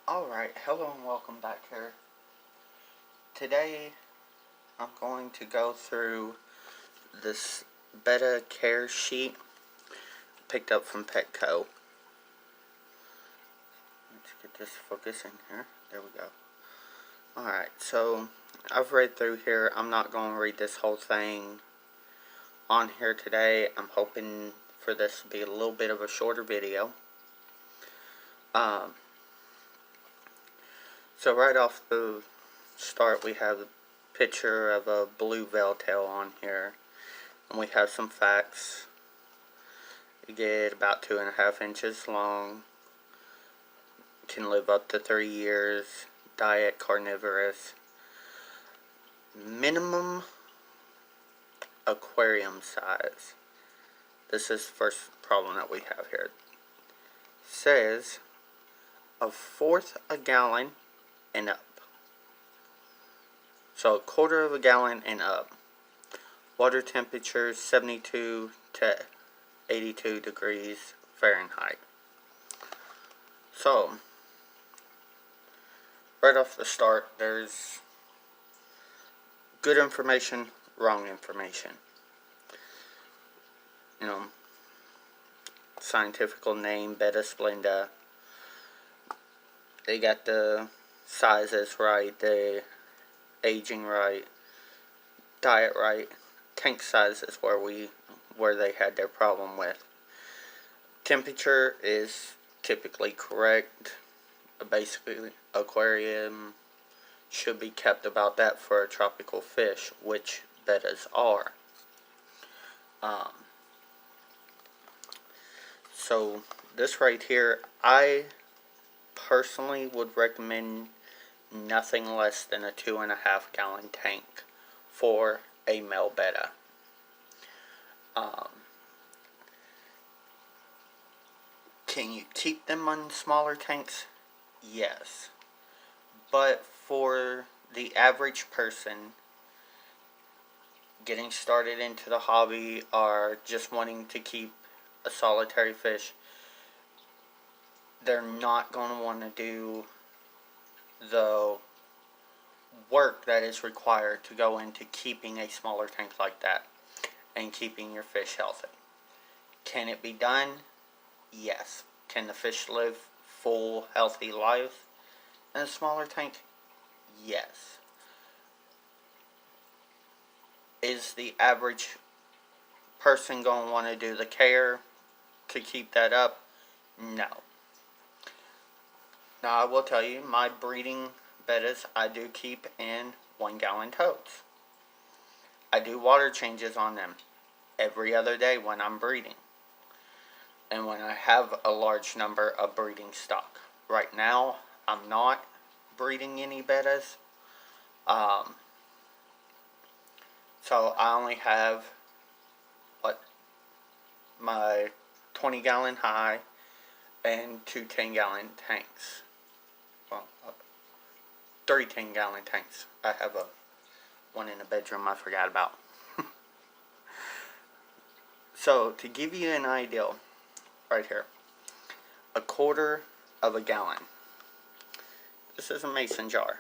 Alright, hello and welcome back here. Today I'm going to go through this Betta care sheet picked up from Petco. Let's get this focusing here. There we go. Alright, so I've read through here. I'm not going to read this whole thing on here today. I'm hoping for this to be a little bit of a shorter video. So right off the start, we have a picture of a blue veiltail on here, and we have some facts. You get about 2.5 inches long, can live up to 3 years, diet carnivorous, minimum aquarium size. This is the first problem that we have here. It says a fourth a gallon and up. So a quarter of a gallon and up. Water temperature 72 to 82 degrees Fahrenheit. So, right off the start, there's good information, wrong information. Scientific name, Betta splenda. They got the sizes right, the aging right, diet right. Tank size is where they had their problem with. Temperature is typically correct. Basically, aquarium should be kept about that for a tropical fish, which bettas are. So this right here, I personally would recommend nothing less than a 2.5 gallon tank for a male betta. Can you keep them on smaller tanks? Yes. But for the average person getting started into the hobby or just wanting to keep a solitary fish, they're not going to want to do the work that is required to go into keeping a smaller tank like that and keeping your fish healthy. Can it be done? Yes. Can the fish live full, healthy life in a smaller tank? Yes. Is the average person going to want to do the care to keep that up? No. Now I will tell you, my breeding bettas I do keep in 1 gallon totes. I do water changes on them every other day when I'm breeding, and when I have a large number of breeding stock. Right now I'm not breeding any bettas, so I only have my 20 gallon high and 2 10-gallon tanks. Well, 3 10-gallon tanks. I have one in the bedroom I forgot about. So to give you an idea, right here, a quarter of a gallon. This is a mason jar.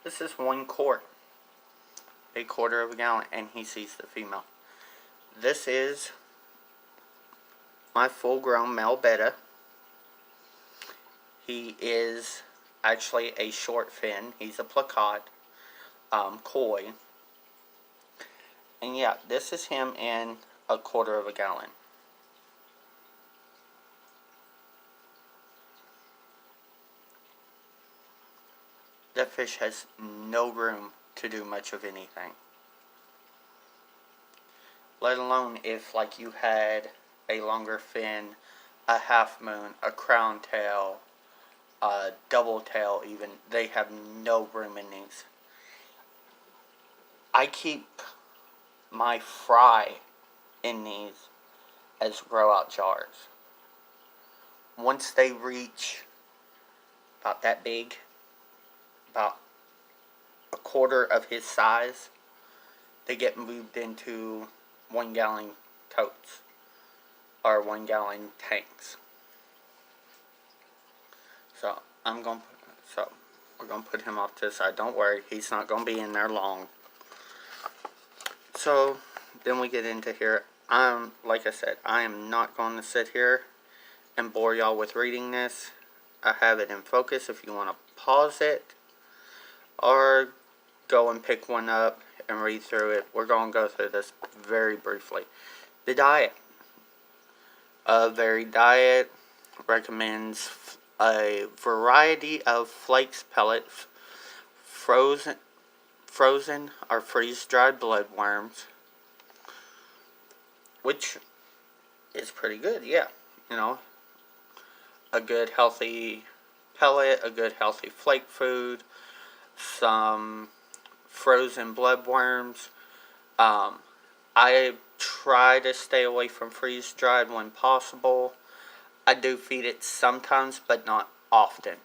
This is 1 quart. A quarter of a gallon, and he sees the female. This is my full-grown male betta. He is actually a short fin. He's a placard, koi. And yeah, this is him in a quarter of a gallon. That fish has no room to do much of anything. Let alone if, like, you had a longer fin, a half moon, a crown tail, a double tail even. They have no room in these. I keep my fry in these as grow out jars. Once they reach about that big, about a quarter of his size, they get moved into 1-gallon totes or 1-gallon tanks. So we're gonna put him off to the side. Don't worry, he's not gonna be in there long. So then we get into here. Like I said, I am not going to sit here and bore y'all with reading this. I have it in focus if you want to pause it or go and pick one up and read through it. We're going to go through this very briefly. The diet. A varied diet recommends a variety of flakes, pellets, frozen or freeze-dried bloodworms, which is pretty good, yeah. You know, a good healthy pellet, a good healthy flake food, some frozen bloodworms. I try to stay away from freeze-dried when possible. I do feed it sometimes, but not often.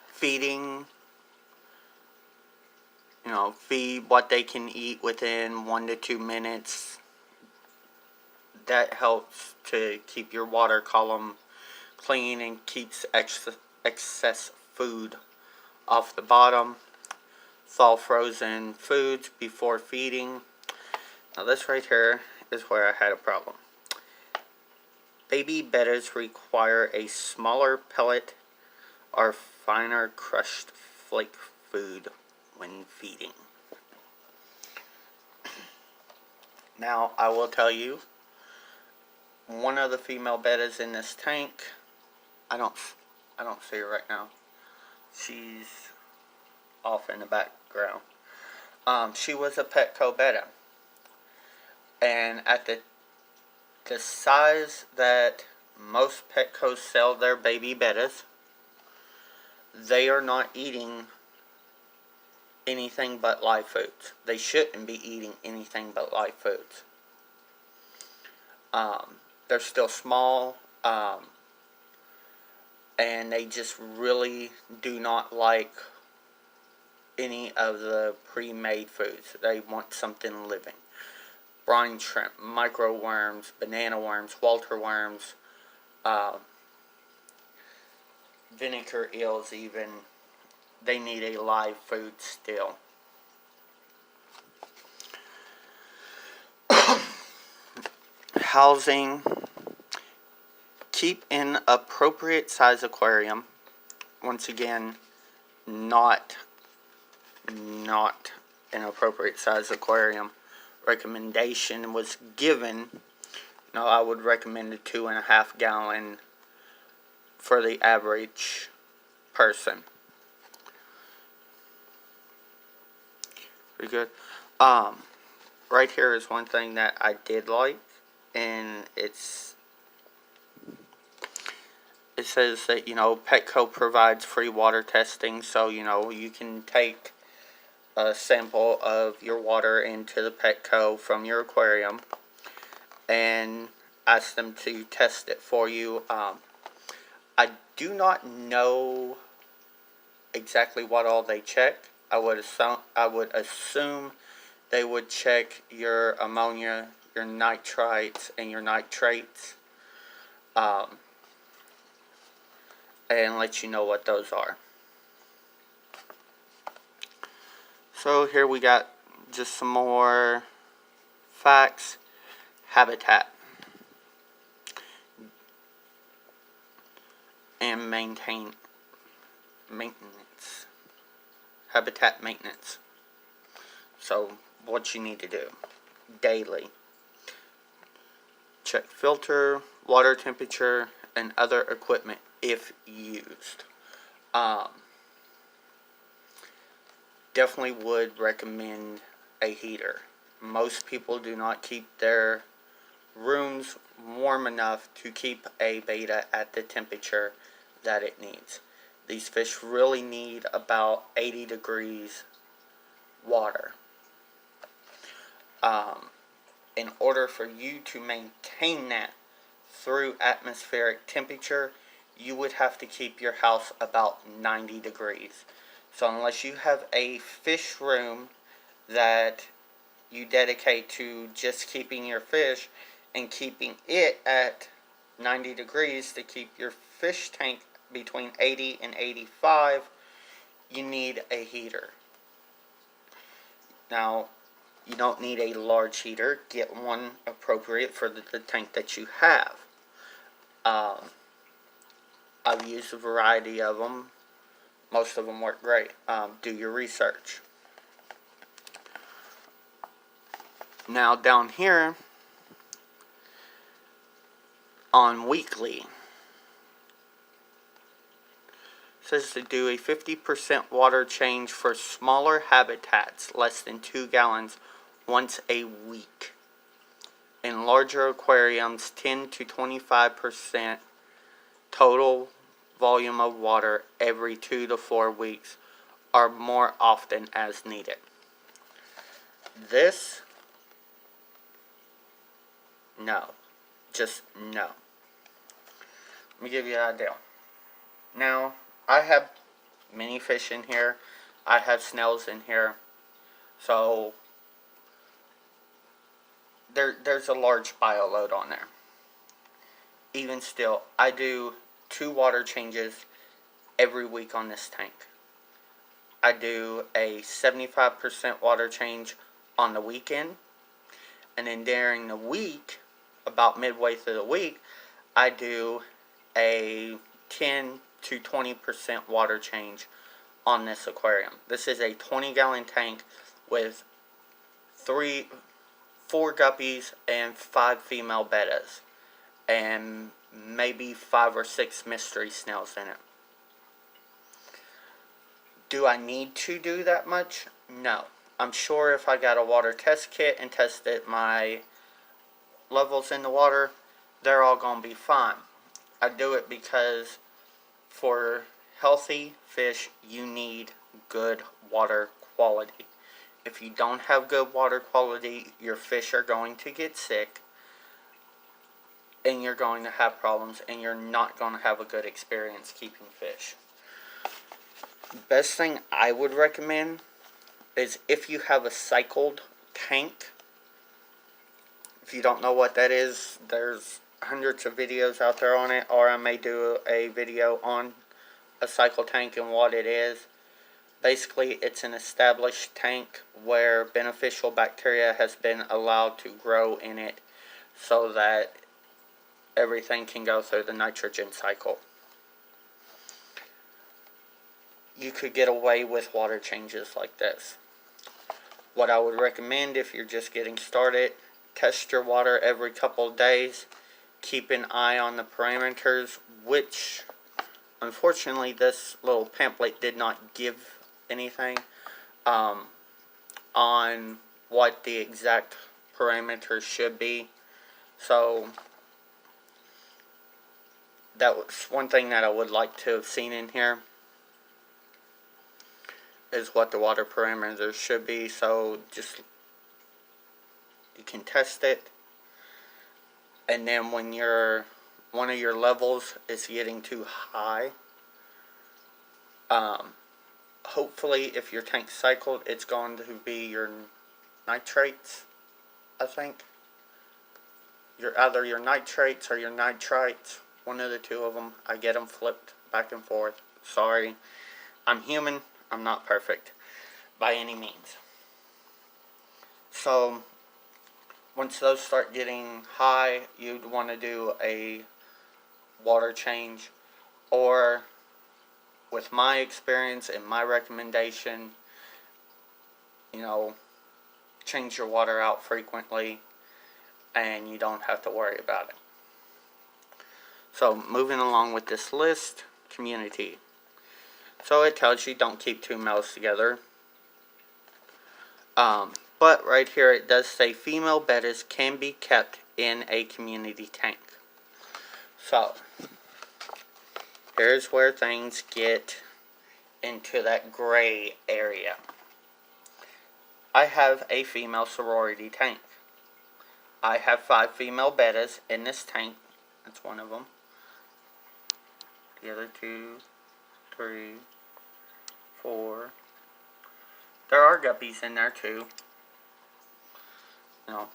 Feeding, feed what they can eat within 1 to 2 minutes. That helps to keep your water column clean and keeps excess food off the bottom. Thaw frozen foods before feeding. Now this right here is where I had a problem. Baby bettas require a smaller pellet or finer crushed flake food when feeding. Now I will tell you, one of the female bettas in this tank, I don't see her right now. She's off in the background. She was a Petco Betta, and at the size that most Petcos sell their baby bettas, they are not eating anything but live foods. They shouldn't be eating anything but live foods. They're still small, and they just really do not like any of the pre-made foods. They want something living. Brine shrimp, micro worms, banana worms, Walter worms, vinegar eels even. They need a live food still. Housing. Keep in appropriate size aquarium. Once again, not an appropriate size aquarium. Recommendation was given. No, I would recommend a 2.5 gallon for the average person. Pretty good. Right here is one thing that I did like, and it says that, Petco provides free water testing, so, you can take a sample of your water into the Petco from your aquarium and ask them to test it for you. I do not know exactly what all they check. I would assume they would check your ammonia, your nitrites, and your nitrates, and let you know what those are. So here we got just some more facts. Habitat and maintenance. Habitat maintenance. So what you need to do daily: check filter, water temperature, and other equipment if used. Definitely would recommend a heater. Most people do not keep their rooms warm enough to keep a betta at the temperature that it needs. These fish really need about 80 degrees water. In order for you to maintain that through atmospheric temperature, you would have to keep your house about 90 degrees. So unless you have a fish room that you dedicate to just keeping your fish and keeping it at 90 degrees to keep your fish tank between 80 and 85, you need a heater. Now, you don't need a large heater. Get one appropriate for the tank that you have. I've used a variety of them. Most of them work great. Do your research. Now down here on weekly, it says to do a 50% water change for smaller habitats, less than 2 gallons, once a week. In larger aquariums, 10 to 25% total volume of water every 2 to 4 weeks, or more often as needed. This, no. Just no. Let me give you an idea. Now, I have many fish in here. I have snails in here. So, there's a large bioload on there. Even still, I do 2 water changes every week on this tank. I do a 75% water change on the weekend. And then during the week, about midway through the week, I do a 10 to 20% water change on this aquarium. This is a 20-gallon tank with 4 guppies and 5 female bettas, and maybe 5 or 6 mystery snails in it. Do I need to do that much? No. I'm sure if I got a water test kit and tested my levels in the water, they're all going to be fine. I do it because for healthy fish, you need good water quality. If you don't have good water quality, your fish are going to get sick, and you're going to have problems, and you're not going to have a good experience keeping fish. Best thing I would recommend is if you have a cycled tank. If you don't know what that is, there's hundreds of videos out there on it, or I may do a video on a cycle tank and what it is. Basically, it's an established tank where beneficial bacteria has been allowed to grow in it so that everything can go through the nitrogen cycle. You could get away with water changes like this. What I would recommend if you're just getting started, test your water every couple of days. Keep an eye on the parameters, which unfortunately this little pamphlet did not give anything on what the exact parameters should be. So that was one thing that I would like to have seen in here, is what the water parameters should be, so just you can test it. And then when one of your levels is getting too high, hopefully if your tank's cycled, it's going to be your nitrates, I think. Either your nitrates or your nitrites, one of the two of them. I get them flipped back and forth. Sorry, I'm human. I'm not perfect by any means. So once those start getting high, you'd want to do a water change, or with my experience and my recommendation, change your water out frequently and you don't have to worry about it. So moving along with this list, community. So it tells you don't keep 2 males together. But right here it does say female bettas can be kept in a community tank. So here's where things get into that gray area. I have a female sorority tank. I have 5 female bettas in this tank. That's one of them. The other 2, 3, 4, There are guppies in there too. You know.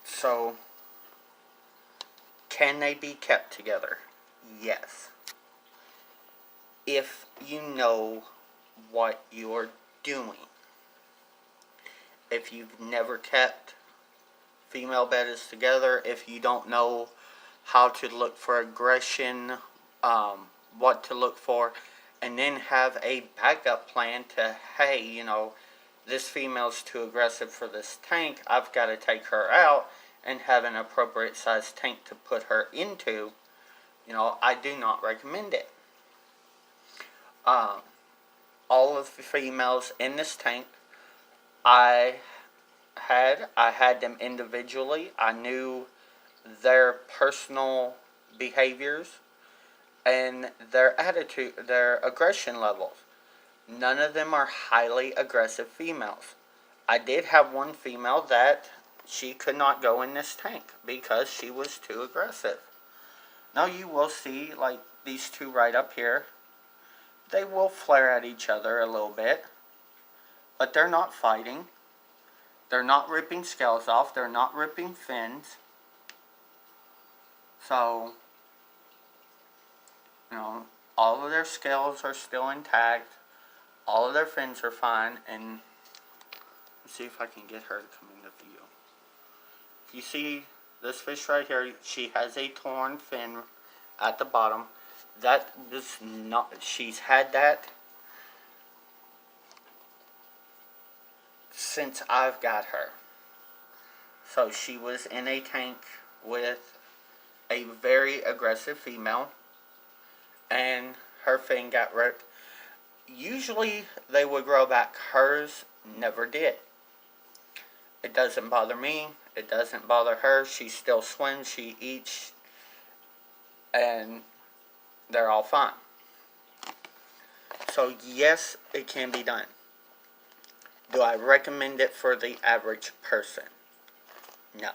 So, can they be kept together? Yes. If you know what you're doing. If you've never kept female bettas together, if you don't know how to look for aggression, what to look for, and then have a backup plan to, hey, you know, this female's too aggressive for this tank, I've got to take her out, and have an appropriate size tank to put her into, you know, I do not recommend it. All of the females in this tank, I had them individually. I knew their personal behaviors and their attitude, their aggression levels. None of them are highly aggressive females. I did have one female that she could not go in this tank because she was too aggressive. Now you will see, like these two right up here, they will flare at each other a little bit, but they're not fighting. They're not ripping scales off. They're not ripping fins. So, you know, all of their scales are still intact. All of their fins are fine. And let's see if I can get her to come in the view. If you see this fish right here, she has a torn fin at the bottom. That was not, she's had that since I've got her. So she was in a tank with a very aggressive female, and her fin got ripped. Usually they would grow back. Hers never did. It doesn't bother me. It doesn't bother her. She still swims. She eats. And they're all fine. So yes, it can be done. Do I recommend it for the average person? No.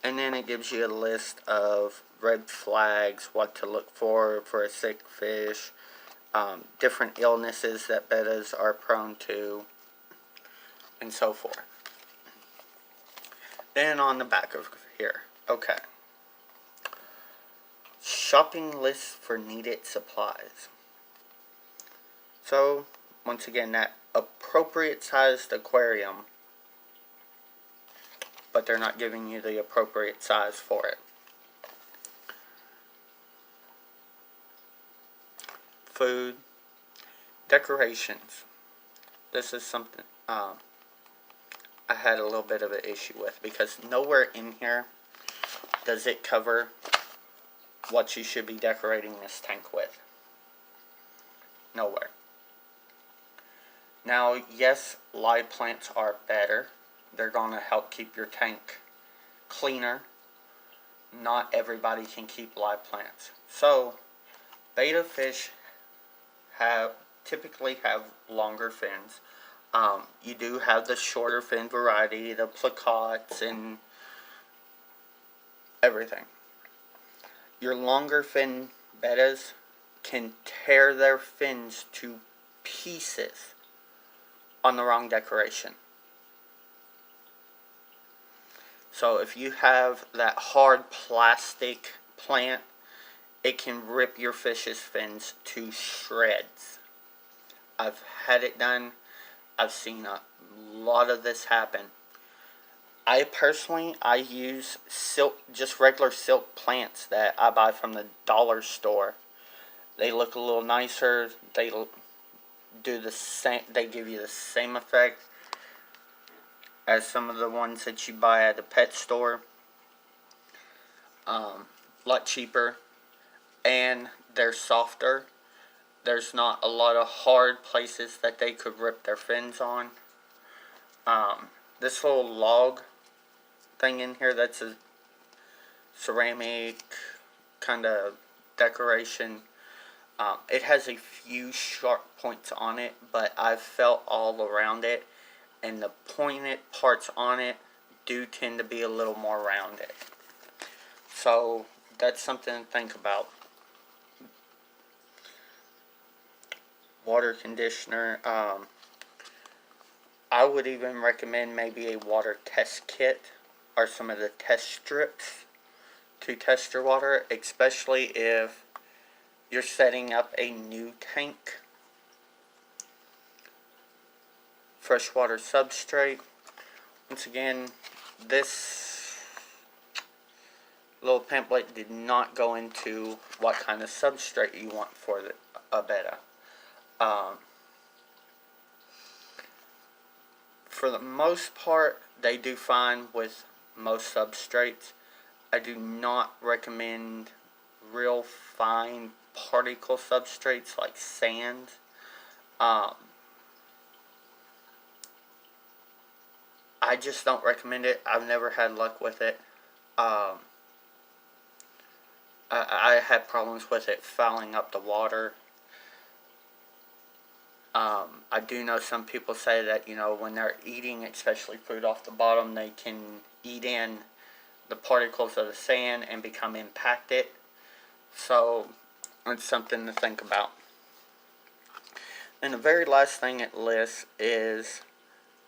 And then it gives you a list of red flags, what to look for a sick fish, different illnesses that bettas are prone to, and so forth. Then on the back of here, okay. Shopping list for needed supplies. So, once again, that appropriate sized aquarium, but they're not giving you the appropriate size for it. Food, decorations. This is something I had a little bit of an issue with, because nowhere in here does it cover what you should be decorating this tank with. Nowhere. Now, yes, live plants are better. They're going to help keep your tank cleaner. Not everybody can keep live plants. So, betta fish typically have longer fins. You do have the shorter fin variety, the placots and everything. Your longer fin bettas can tear their fins to pieces on the wrong decoration. So if you have that hard plastic plant, it can rip your fish's fins to shreds. I've had it done. I've seen a lot of this happen. I use silk, just regular silk plants that I buy from the dollar store. They look a little nicer. They do the same. They give you the same effect as some of the ones that you buy at the pet store. A lot cheaper, and they're softer. There's not a lot of hard places that they could rip their fins on. This little log thing in here, that's a ceramic kind of decoration. It has a few sharp points on it, but I've felt all around it, and the pointed parts on it do tend to be a little more rounded. So that's something to think about. water conditioner. I would even recommend maybe a water test kit or some of the test strips to test your water, especially if you're setting up a new tank. Freshwater substrate. Once again, this little pamphlet did not go into what kind of substrate you want for a Betta. For the most part, they do fine with most substrates. I do not recommend real fine particle substrates like sand. I just don't recommend it. I've never had luck with it. I had problems with it fouling up the water. I do know some people say that, when they're eating, especially food off the bottom, they can eat in the particles of the sand and become impacted. So, it's something to think about. And the very last thing it lists is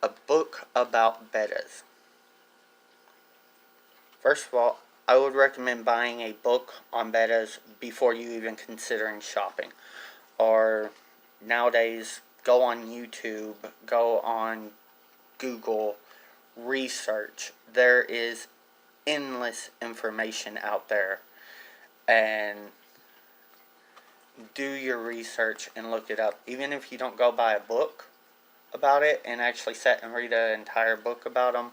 a book about bettas. First of all, I would recommend buying a book on bettas before you even considering shopping. Or nowadays, go on YouTube, go on Google, research. There is endless information out there. And do your research and look it up. Even if you don't go buy a book about it and actually sit and read an entire book about them,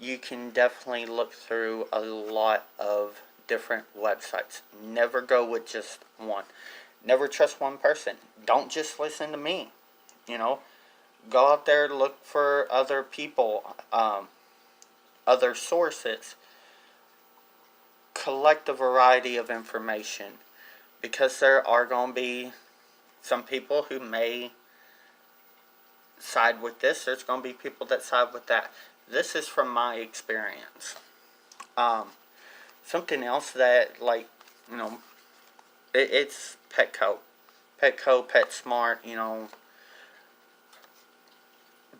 you can definitely look through a lot of different websites. Never go with just one. Never trust one person. Don't just listen to me. Go out there, look for other people, other sources. Collect a variety of information, because there are going to be some people who may side with this. There's going to be people that side with that. This is from my experience. Something else that, it's Petco. Petco, PetSmart,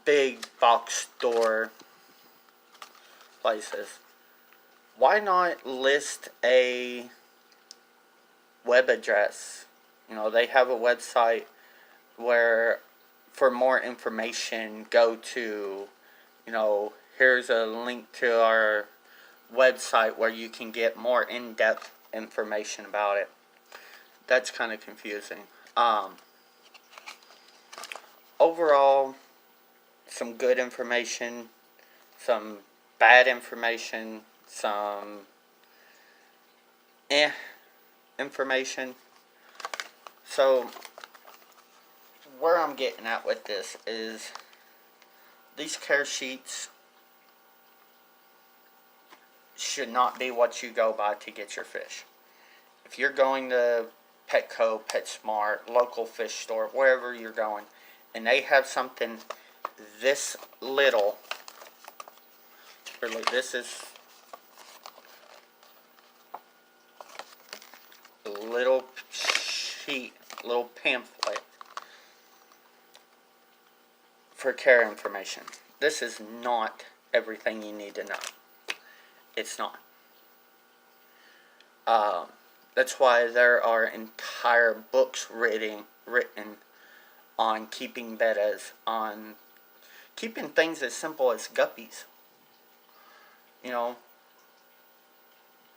big box store places. Why not list a web address? They have a website where, for more information, go to, here's a link to our website where you can get more in-depth information about it. That's kind of confusing. Overall, some good information, some bad information, some information. So, where I'm getting at with this is these care sheets should not be what you go by to get your fish. If you're going to Petco, PetSmart, local fish store, wherever you're going, and they have something this little, this is a little sheet, little pamphlet for care information. This is not everything you need to know. It's not. That's why there are entire books written on keeping bettas, on keeping things as simple as guppies.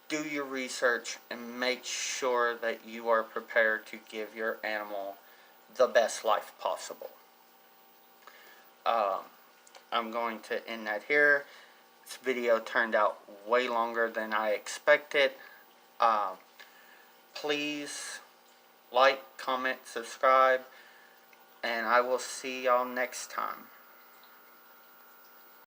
Do your research and make sure that you are prepared to give your animal the best life possible. I'm going to end that here. This video turned out way longer than I expected. Please like, comment, subscribe, and I will see y'all next time.